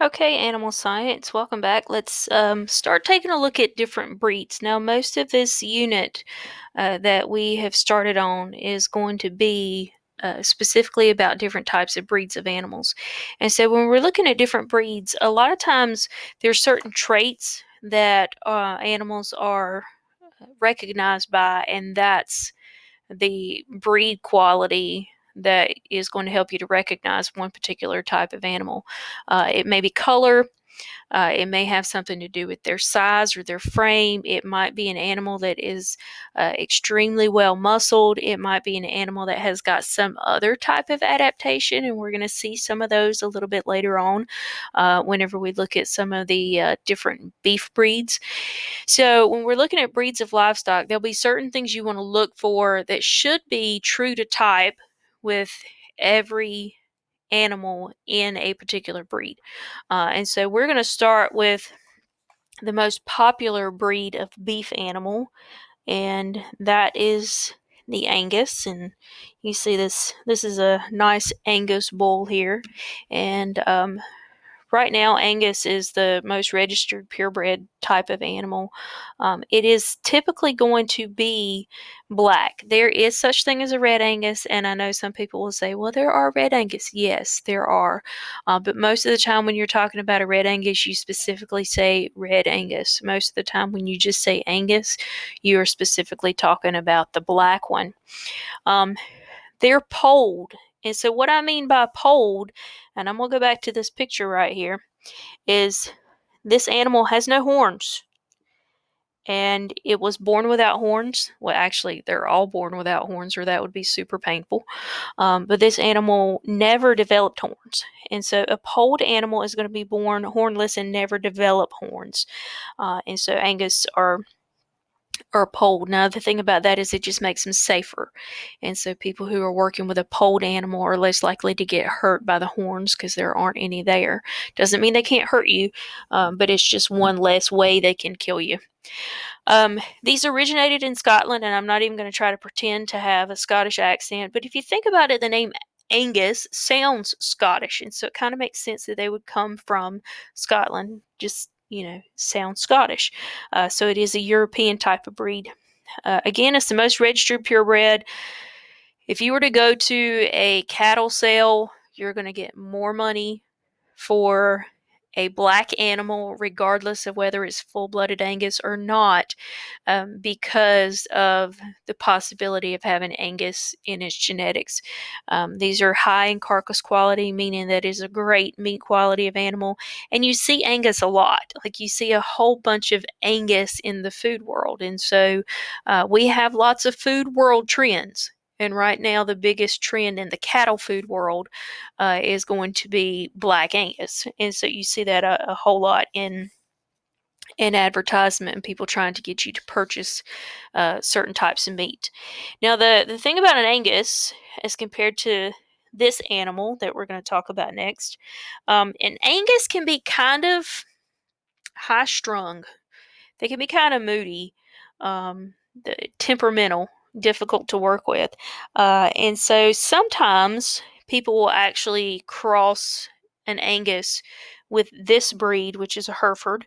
Okay, animal science, welcome back. Let's start taking a look at different breeds. Now, most of this unit that we have started on is going to be specifically about different types of breeds of animals. And so, when we're looking at different breeds, a lot of times there's certain traits that animals are recognized by, and that's the breed quality that is going to help you to recognize one particular type of animal. It may be color, it may have something to do with their size or their frame. It might be an animal that is extremely well muscled. It might be an animal that has got some other type of adaptation, and we're going to see some of those a little bit later on whenever we look at some of the different beef breeds. So, when we're looking at breeds of livestock, there'll be certain things you want to look for that should be true to type with every animal in a particular breed. And so we're going to start with the most popular breed of beef animal, and that is the Angus. And you see this is a nice Angus bull here, and right now, Angus is the most registered purebred type of animal. It is typically going to be black. There is such thing as a red Angus, and I know some people will say, "Well, there are red Angus." Yes, there are, but most of the time, when you're talking about a red Angus, you specifically say red Angus. Most of the time, when you just say Angus, you are specifically talking about the black one. Um, they're polled, and so what I mean by polled, and I'm gonna go back to this picture right here, is this animal has no horns, and it was born without horns. Well, actually, they're all born without horns, or that would be super painful. But this animal never developed horns, and so a polled animal is going to be born hornless and never develop horns. And so Angus are polled. Now, the thing about that is it just makes them safer. And so people who are working with a polled animal are less likely to get hurt by the horns because there aren't any there. Doesn't mean they can't hurt you, but it's just one less way they can kill you. These originated in Scotland, and I'm not even going to try to pretend to have a Scottish accent, but if you think about it, the name Angus sounds Scottish, and so it kind of makes sense that they would come from Scotland. Just sounds Scottish. So it is a European type of breed. Again, it's the most registered purebred. If you were to go to a cattle sale, you're going to get more money for a black animal, regardless of whether it's full blooded Angus or not, because of the possibility of having Angus in its genetics. These are high in carcass quality, meaning that is a great meat quality of animal. And you see Angus a lot. Like you see a whole bunch of Angus in the food world. And so we have lots of food world trends. And right now, the biggest trend in the cattle food world is going to be black Angus, and so you see that a whole lot in advertisement and people trying to get you to purchase certain types of meat. Now, the thing about an Angus, as compared to this animal that we're going to talk about next, an Angus can be kind of high strung. They can be kind of moody, temperamental, difficult to work with. And so sometimes people will actually cross an Angus with this breed, which is a Hereford.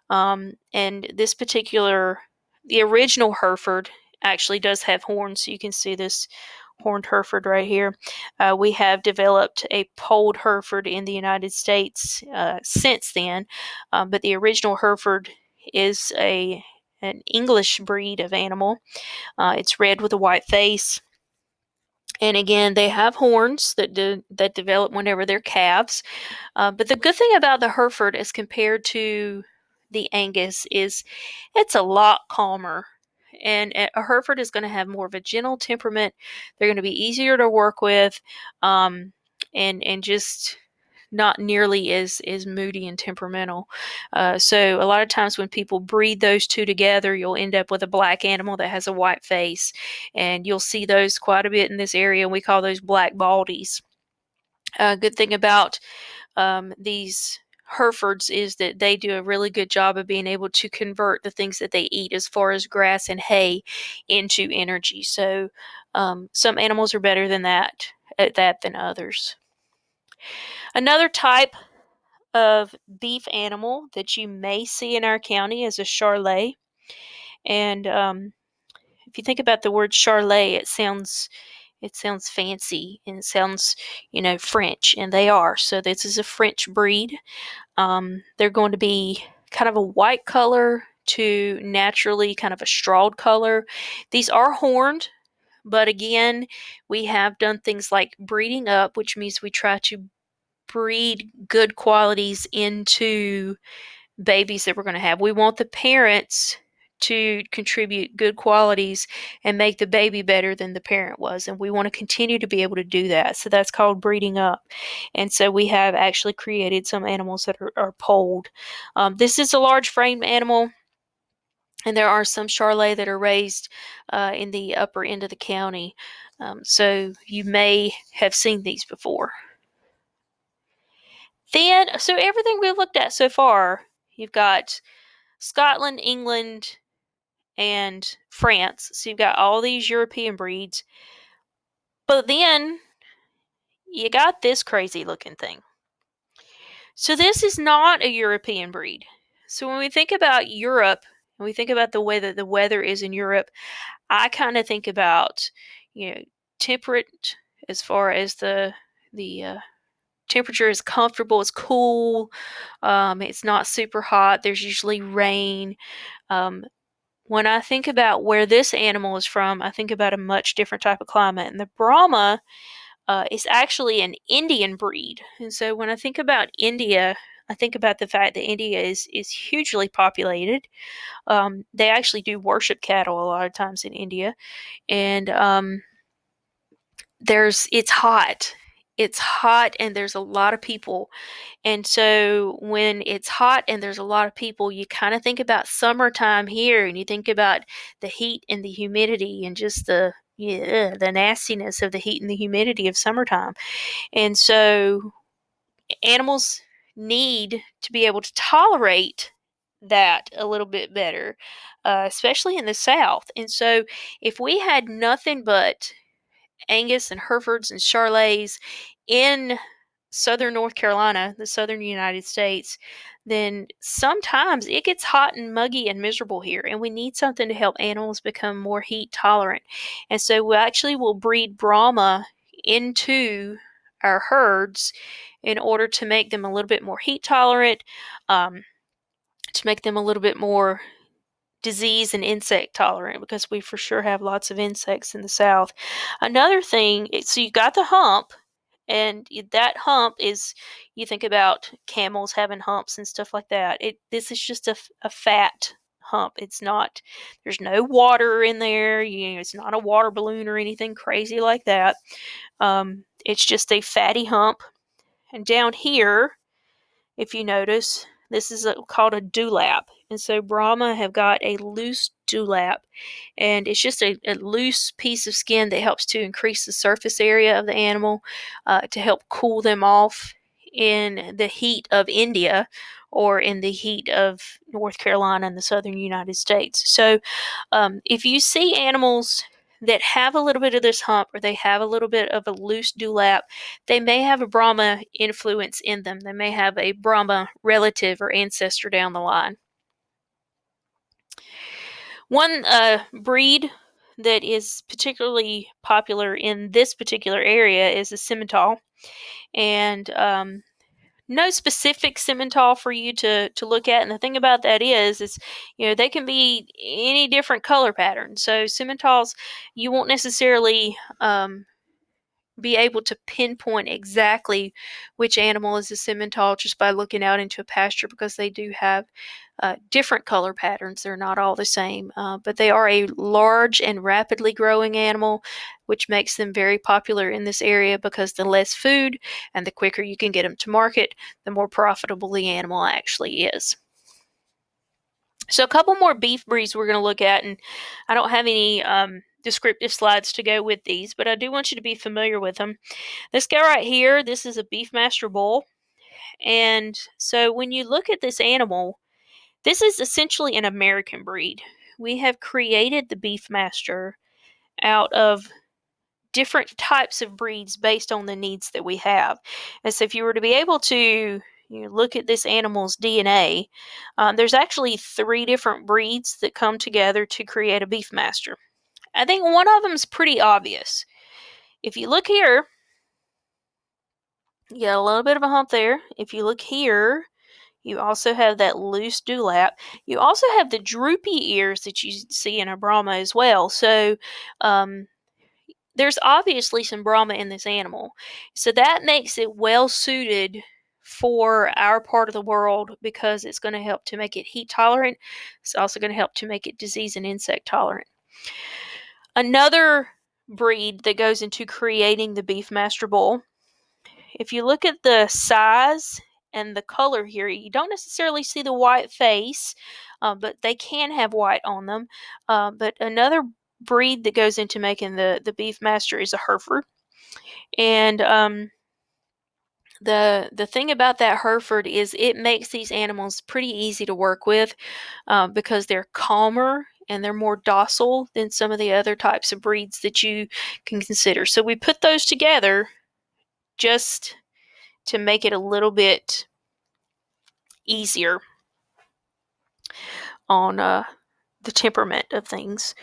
And the original Hereford actually does have horns. So you can see this horned Hereford right here. We have developed a polled Hereford in the United States since then, but the original Hereford is an English breed of animal. It's red with a white face. And again, they have horns that develop whenever they're calves. But the good thing about the Hereford as compared to the Angus is it's a lot calmer. And a Hereford is going to have more of a gentle temperament. They're going to be easier to work with, and just not nearly as moody and temperamental. So a lot of times when people breed those two together, you'll end up with a black animal that has a white face, and you'll see those quite a bit in this area. We call those black baldies. Good thing about these Herefords is that they do a really good job of being able to convert the things that they eat as far as grass and hay into energy. So some animals are better than that at that than others. Another type of beef animal that you may see in our county is a Charolais. And if you think about the word Charolais, it sounds fancy and it sounds, French, and they are. So this is a French breed. They're going to be kind of a white color to naturally kind of a strawed color. These are horned, but again, we have done things like breeding up, which means we try to breed good qualities into babies that we're going to have. We want the parents to contribute good qualities and make the baby better than the parent was. And we want to continue to be able to do that. So that's called breeding up. And so we have actually created some animals that are polled. This is a large frame animal. And there are some Charolais that are raised in the upper end of the county. So you may have seen these before. Then, so everything we've looked at so far, you've got Scotland, England, and France. So you've got all these European breeds. But then you got this crazy looking thing. So this is not a European breed. So when we think about Europe, and we think about the way that the weather is in Europe, I kind of think about, temperate as far as the temperature is comfortable, it's cool, it's not super hot. There's usually rain. When I think about where this animal is from, I think about a much different type of climate. And the Brahma is actually an Indian breed. And so when I think about India, I think about the fact that India is hugely populated. They actually do worship cattle a lot of times in India, and it's hot. It's hot, and there's a lot of people. And so when it's hot and there's a lot of people, you kind of think about summertime here, and you think about the heat and the humidity and just the nastiness of the heat and the humidity of summertime. And so animals need to be able to tolerate that a little bit better, especially in the South. And so if we had nothing but Angus and Herefords and Charolais in southern North Carolina, the southern United States, then sometimes it gets hot and muggy and miserable here, and we need something to help animals become more heat tolerant. And so we actually will breed Brahma into our herds in order to make them a little bit more heat tolerant, to make them a little bit more disease and insect tolerant, because we for sure have lots of insects in the South. Another thing, so you got the hump, and that hump is, you think about camels having humps and stuff like that. This is just a fat hump. It's not, there's no water in there. It's not a water balloon or anything crazy like that. It's just a fatty hump. And down here, if you notice, this is called a dewlap. And so Brahma have got a loose dewlap, and it's just a loose piece of skin that helps to increase the surface area of the animal, to help cool them off in the heat of India or in the heat of North Carolina and the southern United States. So if you see animals that have a little bit of this hump, or they have a little bit of a loose dewlap, they may have a Brahma influence in them. They may have a Brahma relative or ancestor down the line. One breed that is particularly popular in this particular area is the Simmental. And no specific Simmental for you to look at. And the thing about that is they can be any different color pattern. So Simmentals, you won't necessarily be able to pinpoint exactly which animal is a Simmental just by looking out into a pasture, because they do have different color patterns. They're not all the same, but they are a large and rapidly growing animal, which makes them very popular in this area, because the less food and the quicker you can get them to market, the more profitable the animal actually is. So a couple more beef breeds we're going to look at, and I don't have any descriptive slides to go with these, but I do want you to be familiar with them. This guy right here, this is a Beefmaster bull. And so when you look at this animal, this is essentially an American breed. We have created the Beefmaster out of different types of breeds based on the needs that we have. And so if you were to be able to, you look at this animal's DNA, there's actually 3 different breeds that come together to create a beefmaster. I think one of them is pretty obvious. If you look here, you got a little bit of a hump there. If you look here, you also have that loose dewlap. You also have the droopy ears that you see in a Brahma as well. So there's obviously some Brahma in this animal. So that makes it well suited for our part of the world because it's going to help to make it heat tolerant. It's also going to help to make it disease and insect tolerant. Another breed that goes into creating the Beefmaster Bull, if you look at the size and the color here, you don't necessarily see the white face, but they can have white on them. But another breed that goes into making the Beefmaster is a Hereford. And the thing about that Hereford is it makes these animals pretty easy to work with because they're calmer and they're more docile than some of the other types of breeds that you can consider. So we put those together just to make it a little bit easier on the temperament of things.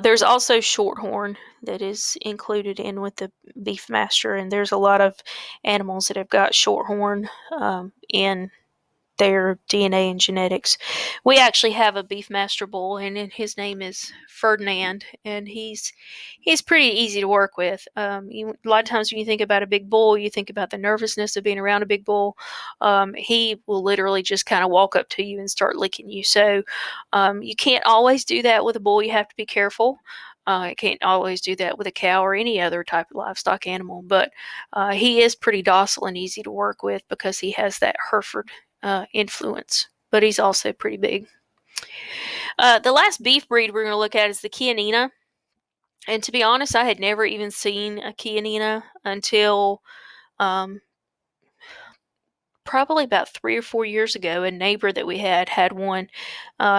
There's also Shorthorn that is included in with the Beefmaster, and there's a lot of animals that have got Shorthorn in their DNA and genetics. We actually have a Beefmaster bull, and his name is Ferdinand, and he's pretty easy to work with. A lot of times when you think about a big bull, you think about the nervousness of being around a big bull. He will literally just kind of walk up to you and start licking you. So you can't always do that with a bull. You have to be careful. You can't always do that with a cow or any other type of livestock animal, but he is pretty docile and easy to work with because he has that Hereford influence, but he's also pretty big. The last beef breed we're going to look at is the Chianina. And to be honest, I had never even seen a Chianina until probably about 3 or 4 years ago. A neighbor that we had one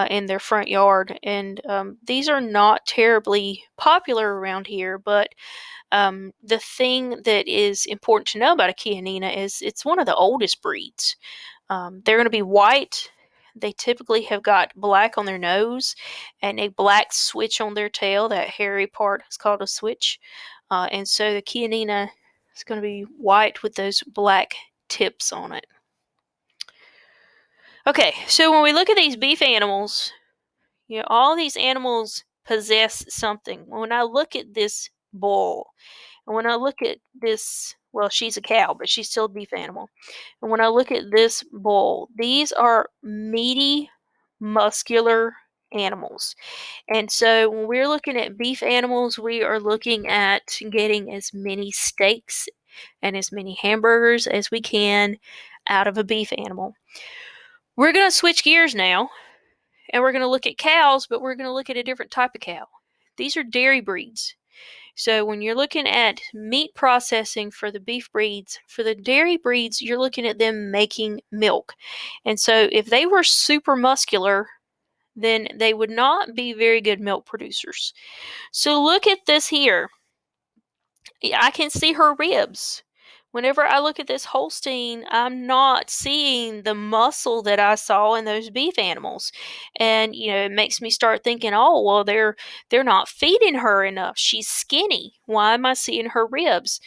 in their front yard. And these are not terribly popular around here, but the thing that is important to know about a Chianina is it's one of the oldest breeds. They're going to be white. They typically have got black on their nose and a black switch on their tail. That hairy part is called a switch. And so the Chianina is going to be white with those black tips on it. Okay, so when we look at these beef animals, all these animals possess something. When I look at this bull, and when I look at this, well, she's a cow, but she's still a beef animal. And when I look at this bull, these are meaty, muscular animals. And so when we're looking at beef animals, we are looking at getting as many steaks and as many hamburgers as we can out of a beef animal. We're going to switch gears now, and we're going to look at cows, but we're going to look at a different type of cow. These are dairy breeds. So when you're looking at meat processing for the beef breeds, for the dairy breeds, you're looking at them making milk. And so if they were super muscular, then they would not be very good milk producers. So look at this here. I can see her ribs. Whenever I look at this Holstein, I'm not seeing the muscle that I saw in those beef animals. And, it makes me start thinking, oh, well, they're not feeding her enough. She's skinny. Why am I seeing her ribs?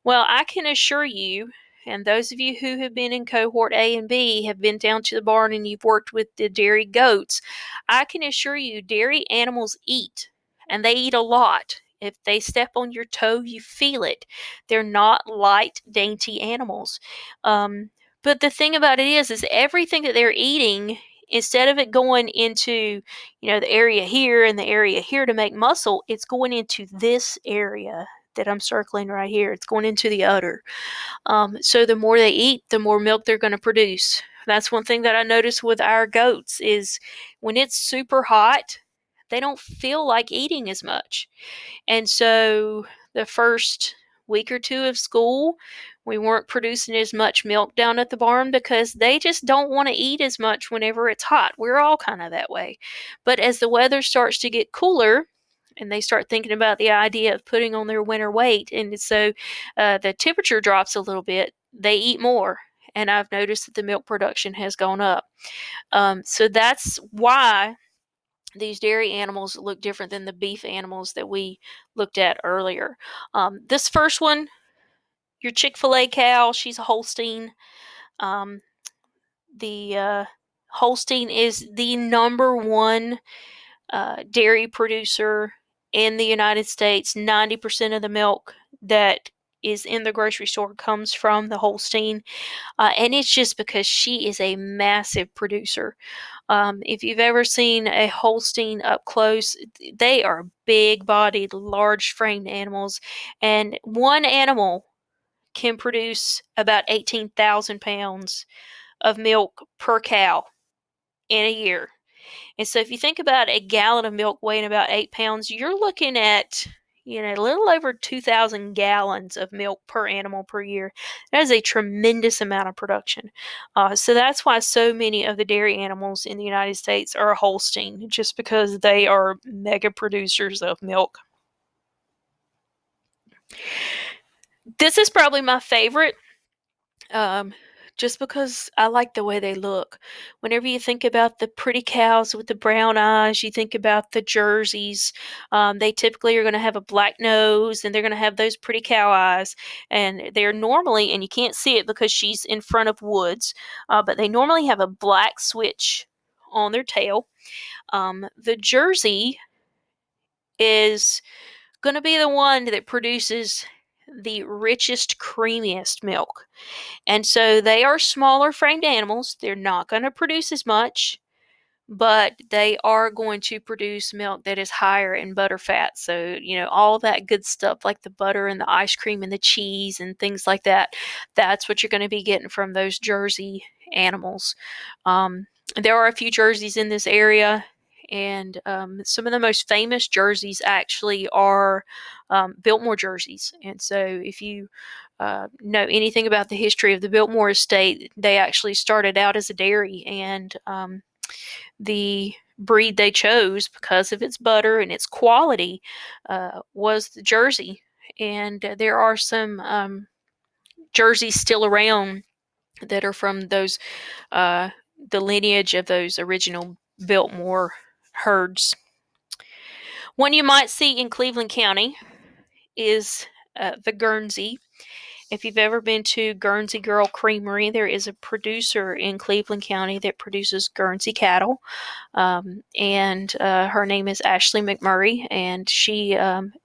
Well, I can assure you, and those of you who have been in cohort A and B have been down to the barn and you've worked with the dairy goats, I can assure you dairy animals eat, and they eat a lot. If they step on your toe, you feel it. They're not light, dainty animals. But the thing about it is everything that they're eating, instead of it going into, the area here and the area here to make muscle, it's going into this area that I'm circling right here. It's going into the udder. So the more they eat, the more milk they're going to produce. That's one thing that I notice with our goats is when it's super hot, they don't feel like eating as much. And so the first week or two of school, we weren't producing as much milk down at the barn because they just don't want to eat as much whenever it's hot. We're all kind of that way. But as the weather starts to get cooler, and they start thinking about the idea of putting on their winter weight, and so the temperature drops a little bit, they eat more. and I've noticed that the milk production has gone up. So that's why these dairy animals look different than the beef animals that we looked at earlier. This first one, your Chick-fil-A cow, she's a Holstein. Um, the Holstein is the number one dairy producer in the United States. 90% of the milk that is in the grocery store comes from the Holstein. And it's just because she is a massive producer. If you've ever seen a Holstein up close, they are big bodied, large framed animals. And one animal can produce about 18,000 pounds of milk per cow in a year. And so if you think about a gallon of milk weighing about 8 pounds, you're looking at a little over 2,000 gallons of milk per animal per year. That is a tremendous amount of production. So that's why so many of the dairy animals in the United States are Holstein, just because they are mega producers of milk. This is probably my favorite. Um, just because I like the way they look. Whenever you think about the pretty cows with the brown eyes, you think about the Jerseys. They typically are going to have a black nose and they're going to have those pretty cow eyes. And they're normally, and you can't see it because she's in front of woods, but they normally have a black switch on their tail. The Jersey is going to be the one that produces the richest, creamiest milk. And so they are smaller framed animals. They're not going to produce as much, but they are going to produce milk that is higher in butter fat. So, all that good stuff like the butter and the ice cream and the cheese and things like that, that's what you're going to be getting from those Jersey animals. There are a few Jerseys in this area. And some of the most famous Jerseys actually are Biltmore Jerseys. And so if you know anything about the history of the Biltmore estate, they actually started out as a dairy, and the breed they chose because of its butter and its quality was the Jersey. And there are some Jerseys still around that are from those the lineage of those original Biltmore herds. One you might see in Cleveland County is the Guernsey. If you've ever been to Guernsey Girl Creamery, there is a producer in Cleveland County that produces Guernsey cattle. And her name is Ashley McMurray, and she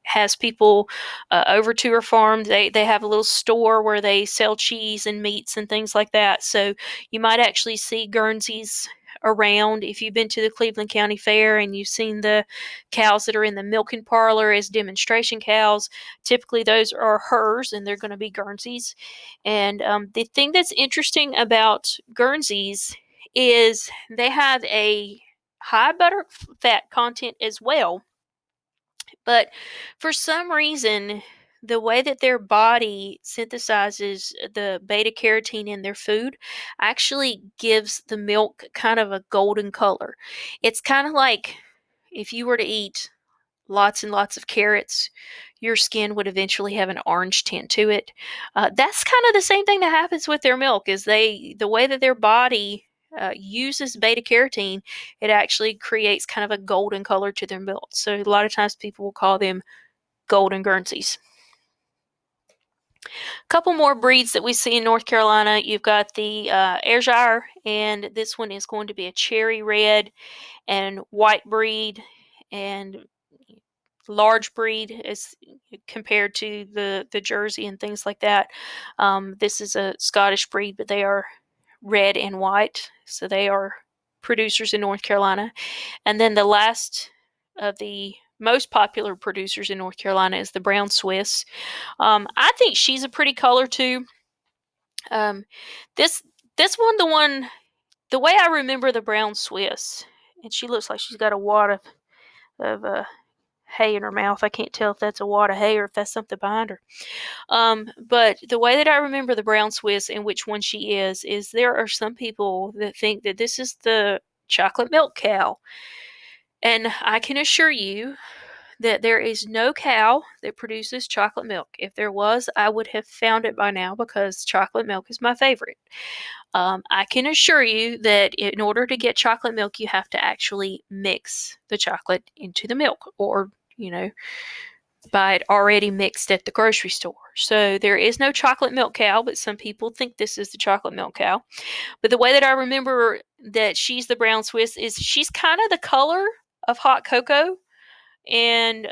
has people over to her farm. They have a little store where they sell cheese and meats and things like that. So you might actually see Guernseys around if you've been to the Cleveland County Fair and you've seen the cows that are in the milking parlor as demonstration cows. Typically, those are hers, and they're going to be Guernseys. And the thing that's interesting about Guernseys is they have a high butter fat content as well. But for some reason, the way that their body synthesizes the beta carotene in their food actually gives the milk kind of a golden color. It's kind of like if you were to eat lots and lots of carrots, your skin would eventually have an orange tint to it. That's kind of the same thing that happens with their milk. Is the way that their body uses beta carotene, it actually creates kind of a golden color to their milk. So a lot of times people will call them golden Guernseys. A couple more breeds that we see in North Carolina. You've got the Ayrshire, and this one is going to be a cherry red and white breed, and large breed as compared to the Jersey and things like that. This is a Scottish breed, but they are red and white, so they are producers in North Carolina. And then the last of the most popular producers in North Carolina is the brown Swiss. I think she's a pretty color too. Um, this this one, the way I remember the brown Swiss, and she looks like she's got a wad of hay in her mouth. I can't tell if that's a wad of hay or if that's something behind her. But the way that I remember the brown Swiss and which one she is there are some people that think that this is the chocolate milk cow. And I can assure you that there is no cow that produces chocolate milk. If there was, I would have found it by now because chocolate milk is my favorite. I can assure you that in order to get chocolate milk, you have to actually mix the chocolate into the milk, or, buy it already mixed at the grocery store. So there is no chocolate milk cow, but some people think this is the chocolate milk cow. But the way that I remember that she's the brown Swiss is she's kind of the color of hot cocoa. And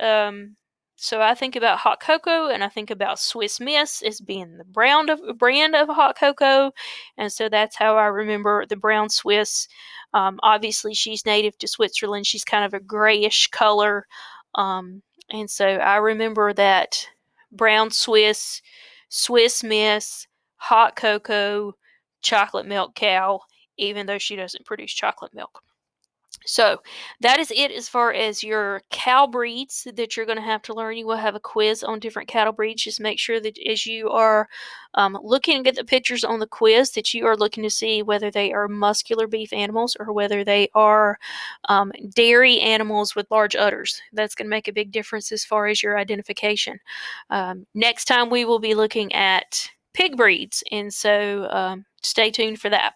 so I think about hot cocoa, and I think about Swiss Miss as being the brand of hot cocoa, and so that's how I remember the brown Swiss. Obviously, she's native to Switzerland. She's kind of a grayish color, um, and so I remember that brown Swiss, Swiss Miss, hot cocoa, chocolate milk cow. Even though she doesn't produce chocolate milk. So that is it as far as your cow breeds that you're going to have to learn. You will have a quiz on different cattle breeds. Just make sure that as you are looking at the pictures on the quiz, that you are looking to see whether they are muscular beef animals or whether they are dairy animals with large udders. That's going to make a big difference as far as your identification. Next time we will be looking at pig breeds, and so stay tuned for that.